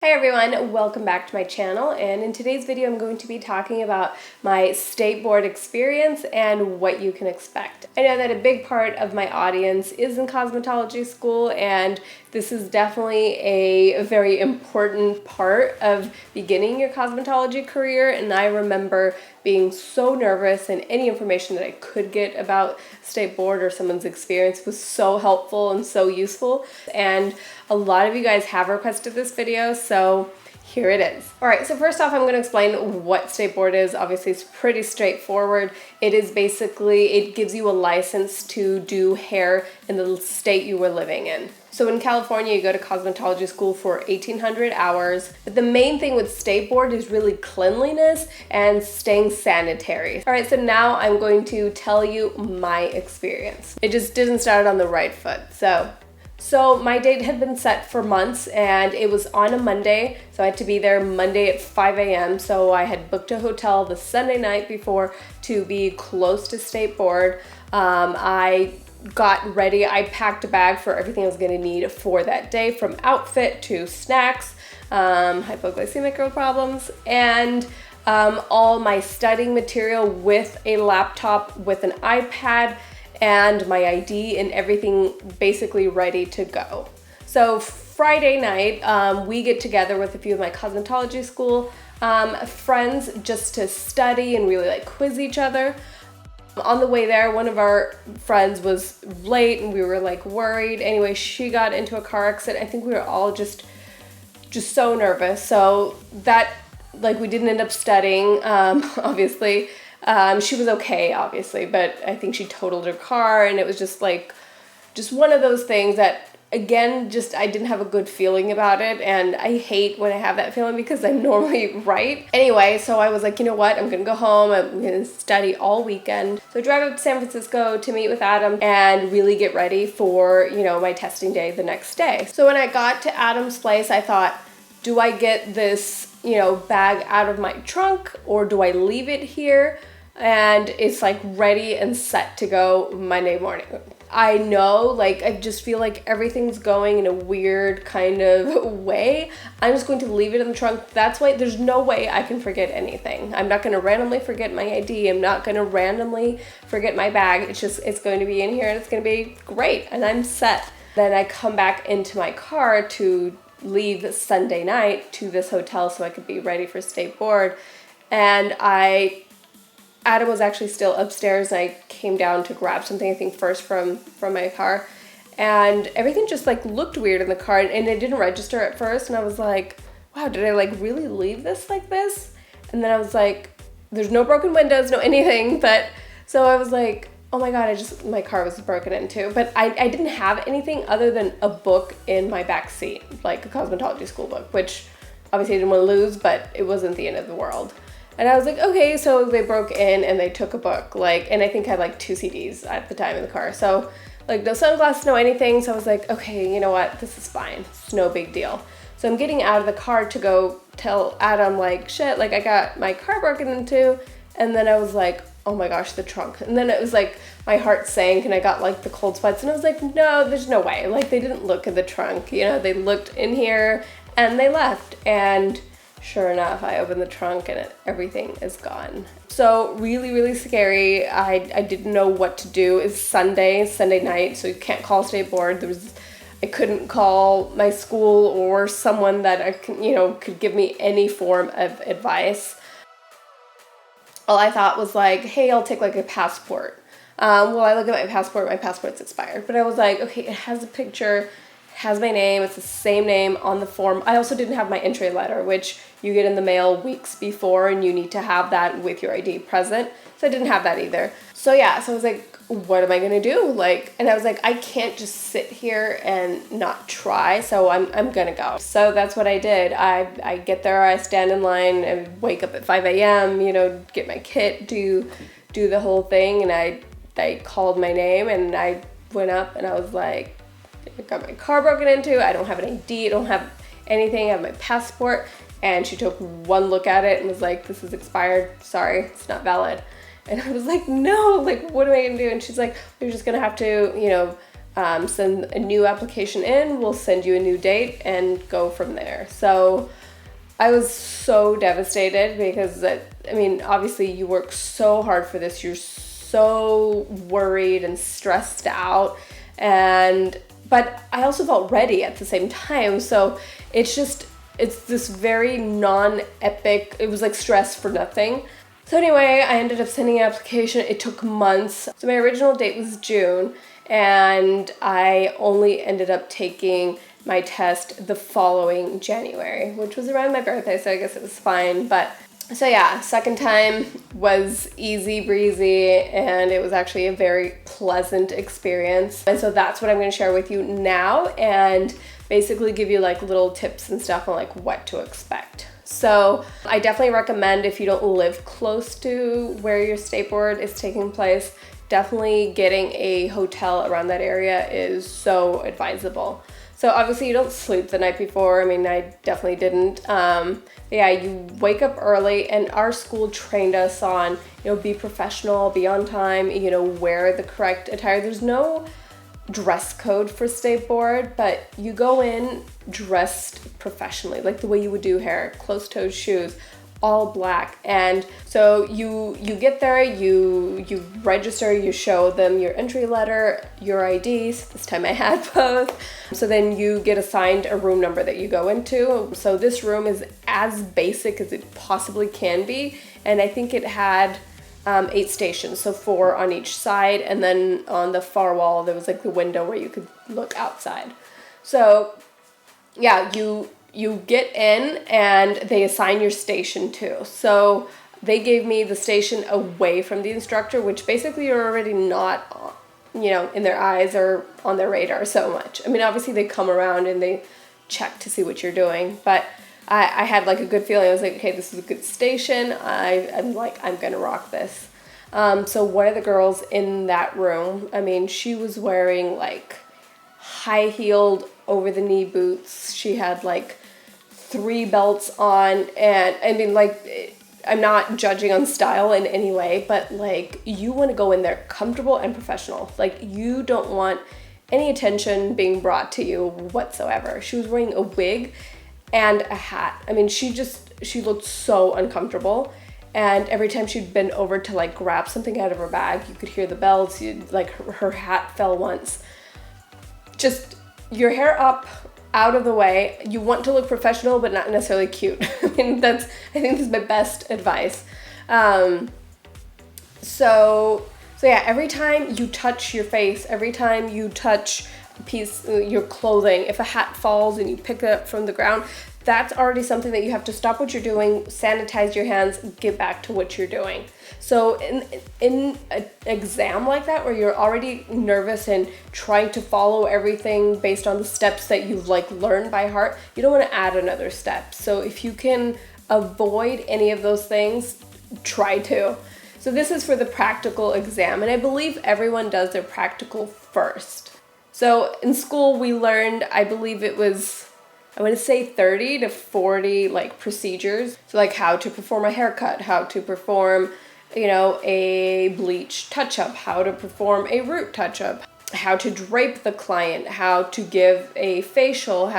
Hi everyone, welcome back to my channel, and in today's video I'm going to be talking about my state board experience and what you can expect. I know that a big part of my audience is in cosmetology school, and this is definitely a very important part of beginning your cosmetology career, and I remember being so nervous, and any information that I could get about state board or someone's experience was so helpful and so useful, and a lot of you guys have requested this video, so here it is. All right, so first off, I'm going to explain what state board is. Obviously, it's pretty straightforward. It is basically, it gives you a license to do hair in the state you were living in. So in California, you go to cosmetology school for 1,800 hours. But the main thing with state board is really cleanliness and staying sanitary. All right, so now I'm going to tell you my experience. It just didn't start on the right foot. So my date had been set for months, and it was on a Monday, so I had to be there Monday at 5 a.m. So I had booked a hotel the Sunday night before to be close to state board. I got ready. I packed a bag for everything I was going to need for that day, from outfit to snacks, hypoglycemic problems, and all my studying material with a laptop, with an iPad, and my ID and everything basically ready to go. So Friday night, we get together with a few of my cosmetology school friends just to study and really like quiz each other. On the way there, one of our friends was late and we were like worried. Anyway, she got into a car accident. I think we were all just so nervous. So that, like, we didn't end up studying, obviously. She was okay, obviously, but I think she totaled her car, and it was just one of those things that, again, I didn't have a good feeling about it, and I hate when I have that feeling because I'm normally right. Anyway, so I was like, you know what, I'm gonna go home, I'm gonna study all weekend. So I drive up to San Francisco to meet with Adam and really get ready for, my testing day the next day. So when I got to Adam's place, I thought, do I get this, bag out of my trunk, or do I leave it here? And it's like ready and set to go Monday morning. I know, I just feel like everything's going in a weird kind of way. I'm just going to leave it in the trunk. That's why there's no way I can forget anything. I'm not going to randomly forget my ID. I'm not going to randomly forget my bag. It's going to be in here and it's going to be great. And I'm set. Then I come back into my car to leave Sunday night to this hotel so I could be ready for state board. And Adam was actually still upstairs, and I came down to grab something, I think first from my car, and everything just looked weird in the car, and it didn't register at first, and I was like, wow, did I really leave this like this? And then I was like, there's no broken windows, no anything, but so I was like, oh my god, my car was broken into, but I didn't have anything other than a book in my back seat, like a cosmetology school book, which obviously I didn't want to lose, but it wasn't the end of the world. And I was like, okay, so they broke in and they took a book, and I think I had 2 CDs at the time in the car. So no sunglasses, no anything. So I was like, okay, you know what? This is fine. It's no big deal. So I'm getting out of the car to go tell Adam, shit, I got my car broken into. And then I was like, oh my gosh, the trunk. And then it was my heart sank and I got the cold sweats. And I was like, no, there's no way. They didn't look at the trunk. They looked in here and they left. And sure enough, I opened the trunk and everything is gone. So really, really scary. I didn't know what to do. It's Sunday night, so you can't call state board. I couldn't call my school or someone that could give me any form of advice. All I thought was hey, I'll take a passport. Well, I look at my passport's expired. But I was like, okay, it has a picture, has my name, it's the same name on the form. I also didn't have my entry letter, which you get in the mail weeks before, and you need to have that with your ID present. So I didn't have that either. So yeah, so I was like, what am I gonna do? And I was like, I can't just sit here and not try, so I'm gonna go. So that's what I did. I get there, I stand in line, and wake up at 5 a.m., get my kit, do the whole thing, and I called my name, and I went up, and I was like, I got my car broken into, I don't have an ID, I don't have anything, I have my passport. And she took one look at it and was like, this is expired, sorry, it's not valid. And I was like, no, what am I gonna do? And she's like, you're just gonna have to, send a new application in, we'll send you a new date and go from there. So I was so devastated because obviously you work so hard for this. You're so worried and stressed out, but I also felt ready at the same time. So it's this very non-epic, it was like stress for nothing. So anyway, I ended up sending an application. It took months. So my original date was June, and I only ended up taking my test the following January, which was around my birthday, so I guess it was fine. But so yeah, second time was easy breezy, and it was actually a very pleasant experience. And so that's what I'm going to share with you now, and basically give you like little tips and stuff on like what to expect. So I definitely recommend, if you don't live close to where your state board is taking place, definitely getting a hotel around that area is so advisable. So obviously you don't sleep the night before. I definitely didn't. Yeah, you wake up early, and our school trained us on, be professional, be on time, wear the correct attire. There's no dress code for state board, but you go in dressed professionally, like the way you would do hair, closed-toed shoes, all black. And so you get there, you register, you show them your entry letter, your IDs. This time I had both. So then you get assigned a room number that you go into. So this room is as basic as it possibly can be, and I think it had 8 stations, so 4 on each side, and then on the far wall there was like the window where you could look outside. So yeah, you get in and they assign your station too. So they gave me the station away from the instructor, which basically you're already not, in their eyes or on their radar so much. Obviously they come around and they check to see what you're doing, but I had like a good feeling. I was like, okay, this is a good station. I'm gonna rock this. So one of the girls in that room, she was wearing like high-heeled over-the-knee boots. She had like 3 belts on, and I'm not judging on style in any way, but like you want to go in there comfortable and professional. Like you don't want any attention being brought to you whatsoever. She was wearing a wig and a hat. She looked so uncomfortable. And every time she'd bend over to like grab something out of her bag, you could hear the bells. Her hat fell once. Just your hair up, out of the way. You want to look professional, but not necessarily cute. I think this is my best advice. So yeah, every time you touch your face, every time you touch your clothing, if a hat falls and you pick it up from the ground, that's already something that you have to stop what you're doing, sanitize your hands, get back to what you're doing. So in an exam like that, where you're already nervous and trying to follow everything based on the steps that you've like learned by heart, you don't want to add another step. So if you can avoid any of those things, try to. So this is for the practical exam, and I believe everyone does their practical first. So in school we learned, I believe it was, I want to say 30 to 40 like procedures. So like how to perform a haircut, how to perform, a bleach touch-up, how to perform a root touch-up, how to drape the client, how to give a facial,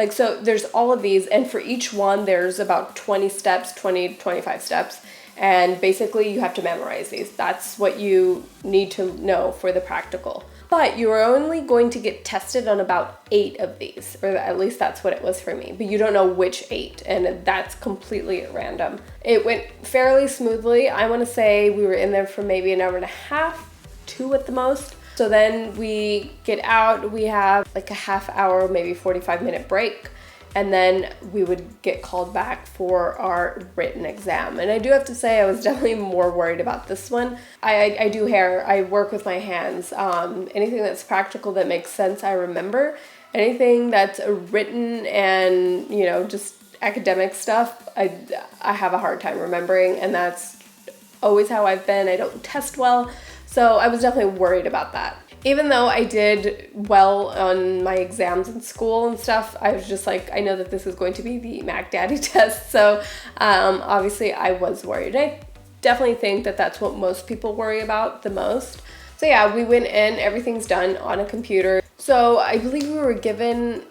so there's all of these, and for each one there's about 20 steps, 20 to 25 steps, and basically you have to memorize these. That's what you need to know for the practical. But you're only going to get tested on about 8 of these, or at least that's what it was for me. But you don't know which 8, and that's completely at random. It went fairly smoothly. I want to say we were in there for maybe an hour and a half, 2 at the most. So then we get out, we have like a half hour, maybe 45-minute break, and then we would get called back for our written exam. And I do have to say I was definitely more worried about this one. I do hair, I work with my hands. Anything that's practical that makes sense, I remember. Anything that's written and, just academic stuff, I have a hard time remembering, and that's always how I've been. I don't test well, so I was definitely worried about that. Even though I did well on my exams in school and stuff, I was just like, I know that this is going to be the Mac Daddy test, so obviously I was worried. I definitely think that that's what most people worry about the most. So yeah, we went in, everything's done on a computer. So I believe we were given,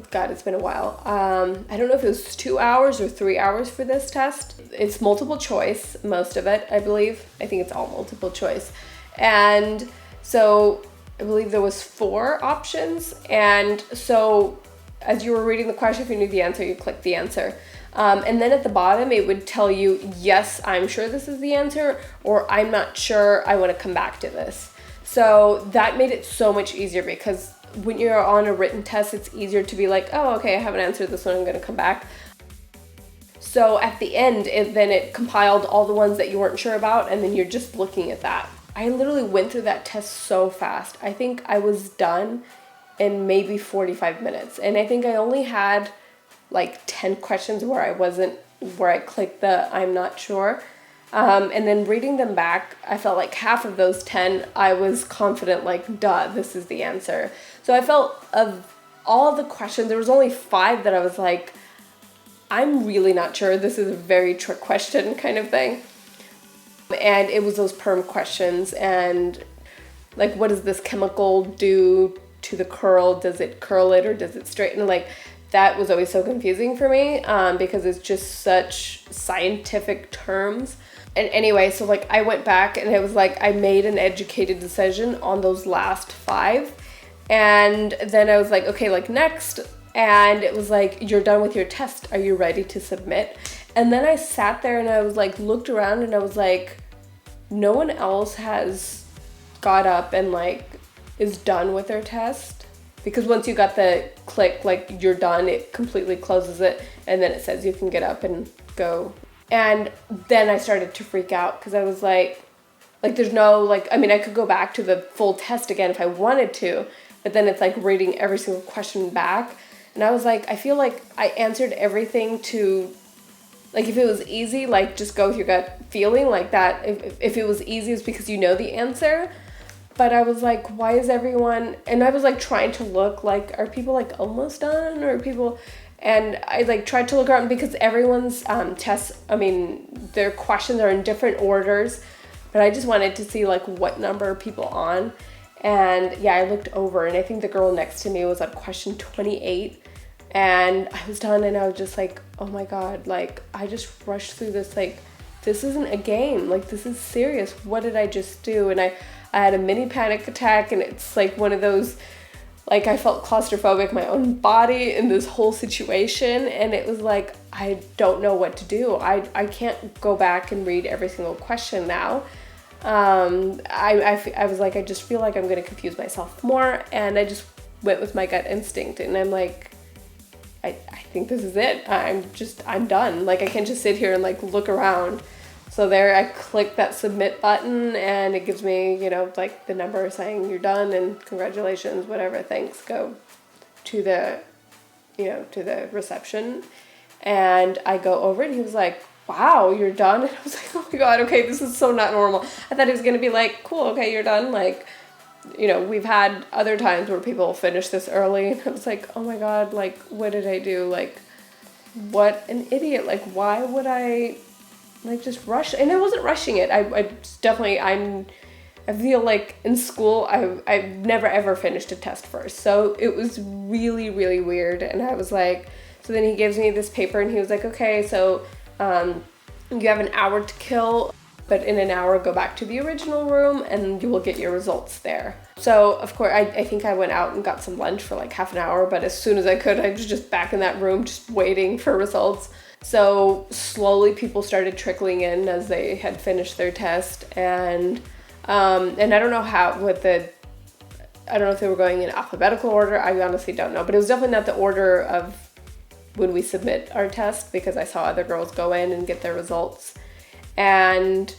God, it's been a while. I don't know if it was 2 hours or 3 hours for this test. It's multiple choice, most of it, I believe. I think it's all multiple choice. And so I believe there was 4 options. And so as you were reading the question, if you knew the answer, you clicked the answer. And then at the bottom, it would tell you, yes, I'm sure this is the answer, or I'm not sure, I want to come back to this. So that made it so much easier, because when you're on a written test, it's easier to be like, oh, okay, I haven't answered this one, I'm going to come back. So at the end, then it compiled all the ones that you weren't sure about, and then you're just looking at that. I literally went through that test so fast. I think I was done in maybe 45 minutes. And I think I only had like 10 questions where I clicked the I'm not sure. And then reading them back, I felt like half of those 10, I was confident, like, duh, this is the answer. So I felt of all of the questions, there was only 5 that I was like, I'm really not sure. This is a very trick question kind of thing. And it was those perm questions, and like, what does this chemical do to the curl? Does it curl it or does it straighten? Like, that was always so confusing for me, because it's just such scientific terms. And anyway, so like I went back and it was like I made an educated decision on those last 5. And then I was like, okay, like next. And it was like, you're done with your test. Are you ready to submit? And then I sat there and I was like, looked around and I was like, no one else has got up and like is done with their test. Because once you got the click, like you're done, it completely closes it. And then it says you can get up and go. And then I started to freak out, because I was like there's no, like, I mean, I could go back to the full test again if I wanted to, but then it's like reading every single question back. And I was like, I feel like I answered everything to, like, if it was easy, like, just go with your gut feeling like that. If it was easy, it's because you know the answer. But I was like, why is everyone, and I was like trying to look like, are people like almost done, or people, and I like tried to look around, because everyone's tests, I mean, their questions are in different orders, but I just wanted to see like what number are people on. And yeah, I looked over and I think the girl next to me was on question 28, and I was done, and I was just like, oh my God, like I just rushed through this, like this isn't a game, like this is serious. What did I just do? And I had a mini panic attack, and it's like one of those, like I felt claustrophobic in my own body in this whole situation, and it was like, I don't know what to do. I can't go back and read every single question now. I was like, I just feel like I'm going to confuse myself more, and I just went with my gut instinct, and I'm like, I think this is it. I'm done. Like, I can't just sit here and like look around. So there, I click that submit button, and it gives me, you know, like the number saying you're done and congratulations, whatever, thanks, go to the, you know, to the reception. And I go over it, and he was like, wow, you're done? And I was like, oh my God, okay, this is so not normal. I thought he was going to be like, cool, okay, you're done. Like, you know, we've had other times where people finish this early, and I was like, oh my God, like, what did I do? Like, what an idiot. Like, why would I like just rush? And I wasn't rushing it. I feel like in school I've never ever finished a test first, so it was really, really weird. And I was like, so then he gives me this paper, and he was like, okay, so you have an hour to kill, but in an hour go back to the original room and you will get your results there. So of course I think I went out and got some lunch for like half an hour, but as soon as I could, I was just back in that room just waiting for results. So slowly people started trickling in as they had finished their test, and I don't know I don't know if they were going in alphabetical order. I honestly don't know, but it was definitely not the order of when we submit our test, because I saw other girls go in and get their results. And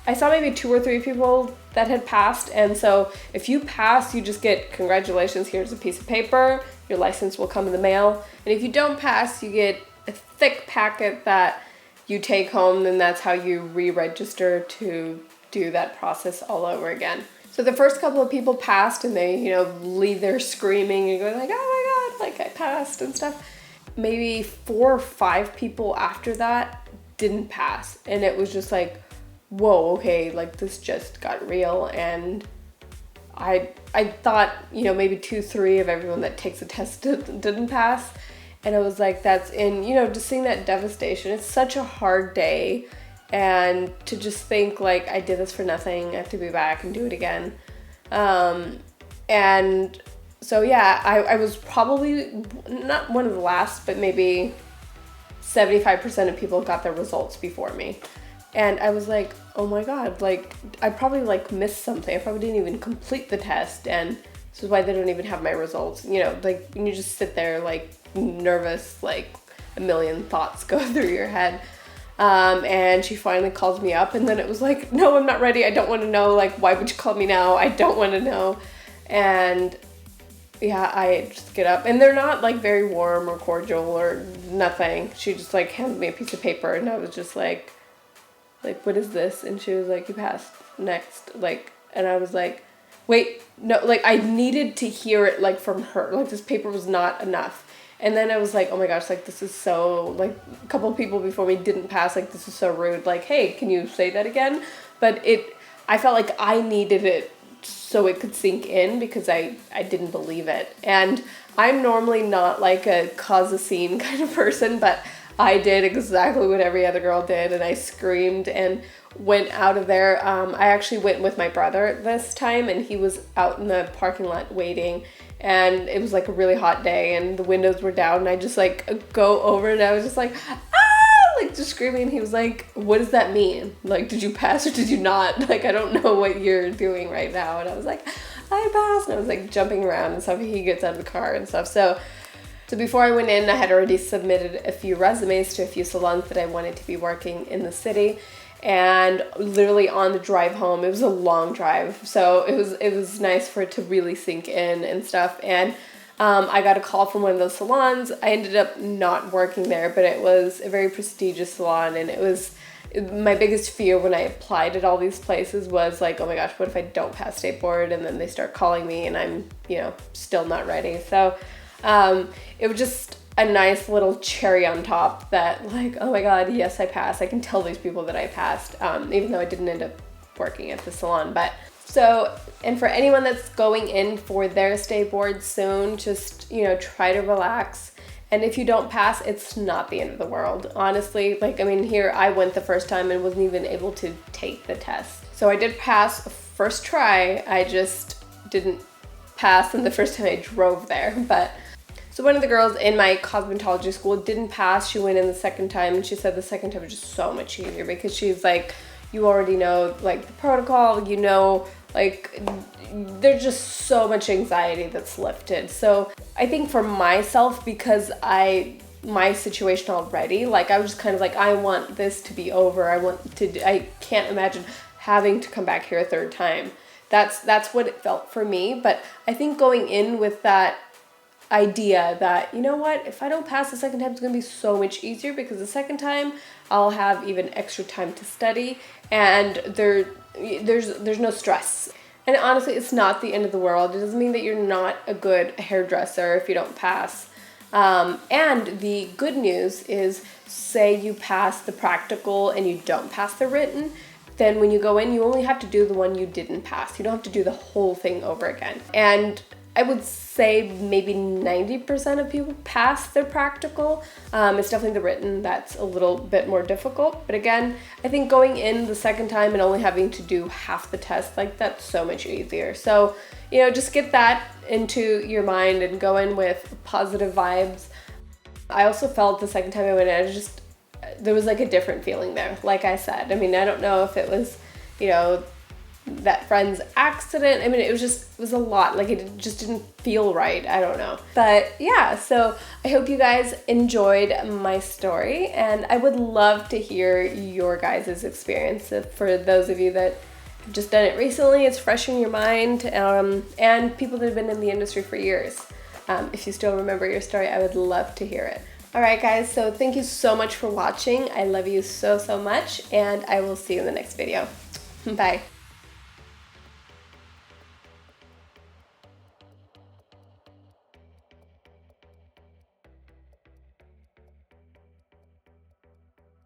I saw maybe 2 or 3 people that had passed. And so if you pass, you just get congratulations, here's a piece of paper, your license will come in the mail. And if you don't pass, you get a thick packet that you take home, and that's how you re-register to do that process all over again. So the first couple of people passed, and they, you know, leave there screaming and going like, oh my God, like I passed and stuff. Maybe 4 or 5 people after that didn't pass, and it was just like, whoa, okay, like this just got real. And I thought, you know, maybe 2-3 of everyone that takes a test didn't pass. And I was like, that's in, you know, just seeing that devastation. It's such a hard day. And to just think like, I did this for nothing. I have to be back and do it again. And so, yeah, I was probably not one of the last, but maybe 75% of people got their results before me. And I was like, oh my God, like I probably like missed something. I probably didn't even complete the test. And this is why they don't even have my results. You know, like when you just sit there like nervous, like a million thoughts go through your head. And she finally calls me up, and then it was like, no, I'm not ready. I don't want to know. Like, why would you call me now? I don't want to know. And yeah, I just get up, and they're not like very warm or cordial or nothing. She just like hands me a piece of paper, and I was just like, what is this? And she was like, you passed, next. Like, and I was like, wait, no, like I needed to hear it like from her. Like this paper was not enough. And then I was like, oh my gosh, like this is so, like a couple of people before me didn't pass, like this is so rude. Like, hey, can you say that again? But I felt like I needed it so it could sink in because I didn't believe it. And I'm normally not like a cause a scene kind of person, but I did exactly what every other girl did, and I screamed and went out of there. I actually went with my brother this time, and he was out in the parking lot waiting, and it was like a really hot day, and the windows were down, and I just like go over, and I was just like, ah, like just screaming. And he was like, what does that mean? Like, did you pass or did you not? Like, I don't know what you're doing right now. And I was like, I passed, and I was like jumping around and stuff. He gets out of the car and stuff. So before I went in, I had already submitted a few resumes to a few salons that I wanted to be working in the city. And literally on the drive home, it was a long drive, so it was nice for it to really sink in and stuff. And I got a call from one of those salons. I ended up not working there, but it was a very prestigious salon, and it was my biggest fear when I applied at all these places was like, oh my gosh, what if I don't pass state board and then they start calling me and I'm, you know, still not ready. So it was just a nice little cherry on top that like, oh my God, yes, I passed. I can tell these people that I passed, even though I didn't end up working at the salon. But so, and for anyone that's going in for their state board soon, just, you know, try to relax. And if you don't pass, it's not the end of the world. Honestly, like, I mean, here I went the first time and wasn't even able to take the test. So I did pass first try. I just didn't pass in the first time I drove there. But so one of the girls in my cosmetology school didn't pass. She went in the second time, and she said the second time was just so much easier because she's like, you already know like the protocol, you know, like there's just so much anxiety that's lifted. So I think for myself, because my situation already, like I was just kind of like, I want this to be over. I can't imagine having to come back here a third time. That's what it felt for me. But I think going in with that idea that, you know what, if I don't pass the second time, it's going to be so much easier because the second time I'll have even extra time to study, and there's no stress. And honestly, it's not the end of the world. It doesn't mean that you're not a good hairdresser if you don't pass. And the good news is, say you pass the practical and you don't pass the written, then when you go in, you only have to do the one you didn't pass. You don't have to do the whole thing over again. And I would say maybe 90% of people pass their practical. It's definitely the written that's a little bit more difficult. But again, I think going in the second time and only having to do half the test, like that's so much easier. So, you know, just get that into your mind and go in with positive vibes. I also felt the second time I went in, there was like a different feeling there. Like I said, I mean, I don't know if it was, you know, that friend's accident. I mean, it was a lot. Like it just didn't feel right. I don't know. But yeah, so I hope you guys enjoyed my story, and I would love to hear your guys' experience. For those of you that have just done it recently, it's fresh in your mind, and people that have been in the industry for years. If you still remember your story, I would love to hear it. All right, guys, so thank you so much for watching. I love you so, so much, and I will see you in the next video. Bye.